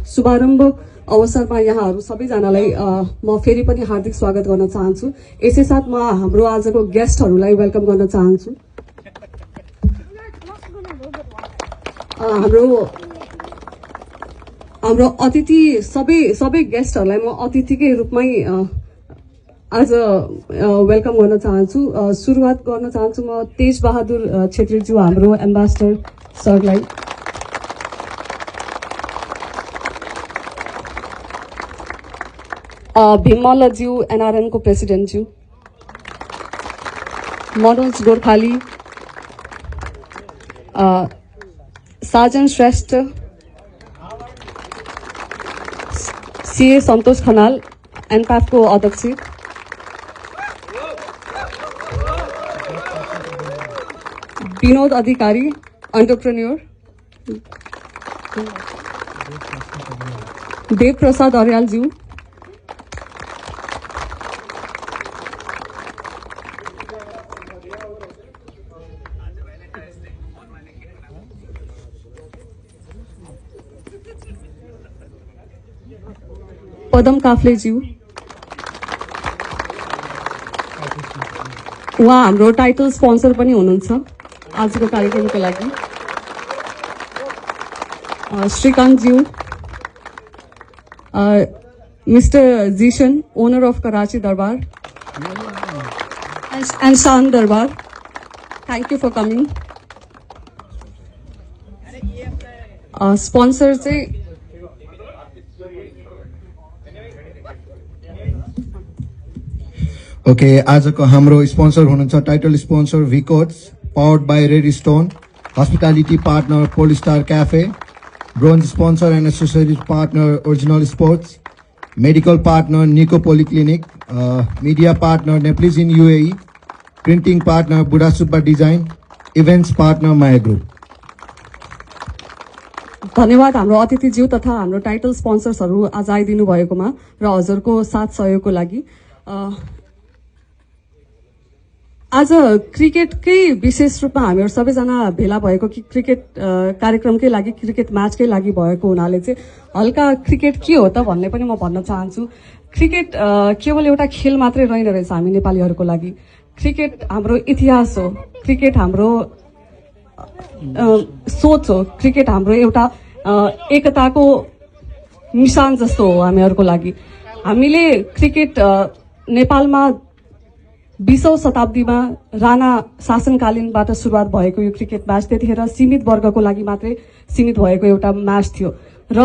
शुभारम्भ अवसरमा यहाँहरू सबैजनालाई म फेरि पनि हार्दिक स्वागत गर्न चाहन्छु। यसै साथ म हाम्रो आजको गेस्टहरूलाई वेलकम गर्न चाहन्छु। हाम्रो अतिथि सबै गेस्टहरूलाई म अतिथिकै रूपमै आज वेलकम गर्न चाहन्छु। सुरुवात गर्न चाहन्छु म तेज बहादुर छेत्रीज्यू हाम्रो एम्बेसडर सरलाई। भीममल्लज्यू एनआरएन को प्रेसिडेन्टज्यू, मनोज गोर्खाली, साजन श्रेष्ठ, सीए सन्तोष खनाल एनपाफ को अध्यक्ष, विनोद अधिकारी एन्टरप्रेन्योर, देव प्रसाद अर्यालज्यू, पदम काफ्लेज्यू, उहाँ हाम्रो टाइटल स्पोन्सर पनि हुनुहुन्छ आजको कार्यक्रमको लागि। श्रीकान्तज्यू, mister Zeeshan, owner of Karachi Darbar and Shan Darbar, thank you for coming. Sponsor चाहिँ ओके, आजको हाम्रो स्पोन्सर हुनुहुन्छ टाइटल स्पोन्सर भिकोट्स, powered by Red Stone, hospitality partner Polestar cafe, bronze sponsor and associated partner original sports, medical partner निको polyclinic, media partner Nepalese in UAE, printing partner बुढा Subba design, events partner माया group. धन्यवाद हाम्रो अतिथिज्यू तथा हाम्रो title स्पोन्सर्सहरू आज आइदिनु भएकोमा र हजुरको साथ सहयोगको लागि। आज क्रिकेटकै विशेष रूपमा हामीहरू सबैजना भेला भएको कि क्रिकेट कार्यक्रमकै लागि, क्रिकेट म्याचकै लागि भएको हुनाले चाहिँ हल्का क्रिकेट के हो त भन्ने पनि म भन्न चाहन्छु। क्रिकेट केवल एउटा खेल मात्रै रहेन रहेछ हामी नेपालीहरूको लागि। क्रिकेट हाम्रो इतिहास हो, क्रिकेट हाम्रो सोच हो, क्रिकेट हाम्रो एउटा एकताको निशान जस्तो हो हामीहरूको लागि। हामीले क्रिकेट नेपालमा 20औं शताब्दीमा राणा शासनकालीनबाट सुरुवात भएको यो क्रिकेट म्याच त्यतिखेर सीमित वर्गको लागि मात्रै सीमित भएको एउटा म्याच थियो र